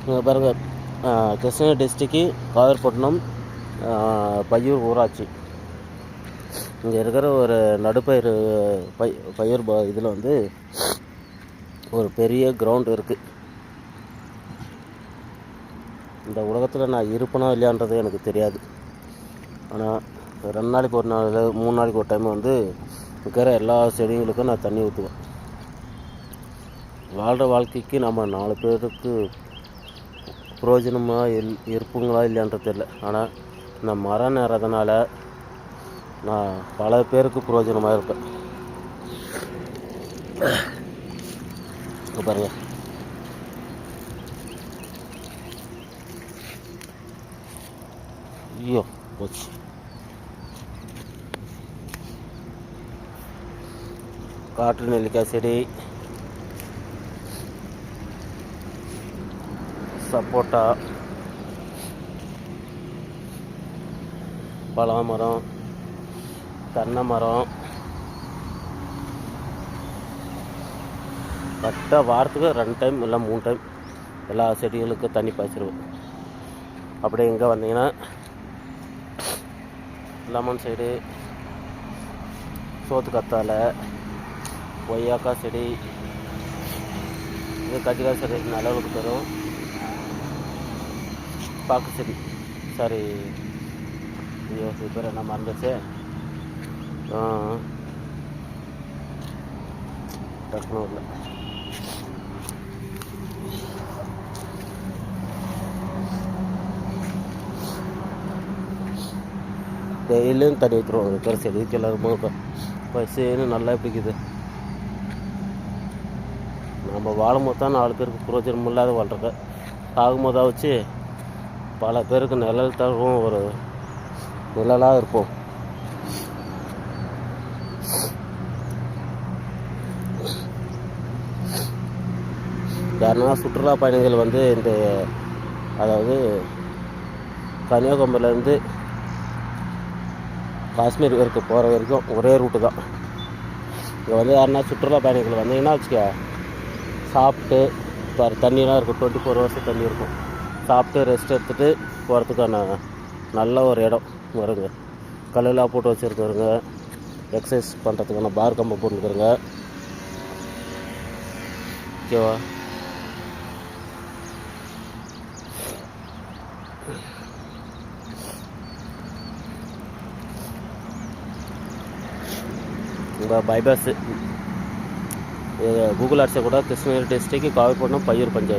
இங்கே பாருங்கள், கிருஷ்ணகிரி டிஸ்ட்ரிக்கு காவேரிப்பட்டினம் பையூர் ஊராட்சி. இங்கே இருக்கிற ஒரு நடுப்பயிர் பயிர் இதில் வந்து ஒரு பெரிய கிரவுண்டு இருக்குது. இந்த உலகத்தில் நான் இருப்பேனா இல்லையான்றது எனக்கு தெரியாது. ஆனால் 2 நாளைக்கு ஒரு நாள் 3 நாளைக்கு ஒரு டைம் வந்து இருக்கிற எல்லா செடிகளுக்கும் நான் தண்ணி ஊற்றுவேன். வாழ்கிற வாழ்க்கைக்கு நம்ம 4 பேருக்கு பிரயோஜனமாக இருப்புங்களா இல்லையான்றது தெரியல. ஆனால் நான் மரம் நேரதுனால நான் பல பேருக்கு பிரயோஜனமாக இருப்பேன். பாருங்கள், ஐயோ போச்சு. காட்டு நெல்லிக்காய் செடி, சப்போட்டா, பலாமரம், தென்னை மரம், கரெக்டாக வாரத்துக்கு 2 டைம் இல்லை 3 டைம் எல்லா செடிகளுக்கும் தண்ணி பாய்ச்சிருவேன். அப்படியே இங்கே வந்தீங்கன்னா லெமன் சைடு, சோத்து கத்தாழை, கொய்யாக்காய் செடி, இது கத்திரிக்காய் செடி நிலவுக்கு தரும். பாக்கு செடி, சாரி ஐயோ இது பேர் என்ன மறந்துச்சு, டக்குனு இல்லை. டெய்லியும் தண்ணி ஊற்றுருவோம். இருக்கிற செடிக்கு எல்லாருமே பசுன்னு நல்லா பிடிக்குது. நம்ம வாழும் போது தான் 4 பேருக்கு பிரயோஜனம் இல்லாத வாழ்றக்க, ஆகும்போதா வச்சு பல பேருக்கு நிழல் தரும், ஒரு நிழலாக இருப்போம். யாருன்னா சுற்றுலா பயணிகள் வந்து இந்த அதாவது கன்னியாகுமரியிலேருந்து காஷ்மீர் வரைக்கும் போகிற வரைக்கும் ஒரே ரூட்டு தான். இங்கே வந்து யாருன்னா சுற்றுலா பயணிகள் வந்தீங்கன்னா வச்சுக்க, சாப்பிட்டு தண்ணியெலாம் இருக்கும், 24 hours தண்ணி இருக்கும். சாப்பிட்டு ரெஸ்ட் எடுத்துகிட்டு போகிறதுக்கான நல்ல ஒரு இடம் வருங்க. கல்லெல்லாம் போட்டு வச்சுருக்குறங்க, எக்ஸசைஸ் பண்ணுறதுக்கான பார் கம்பை போட்டுருக்குறங்க. ஓகேவா? இந்த பைபாஸு கூகுள் ஆட்ஸை கூட கிருஷ்ணகிரி டிஸ்ட்ரிக்ட் காவேரிப்பட்டினம் பையூர் பஞ்சாயத்து.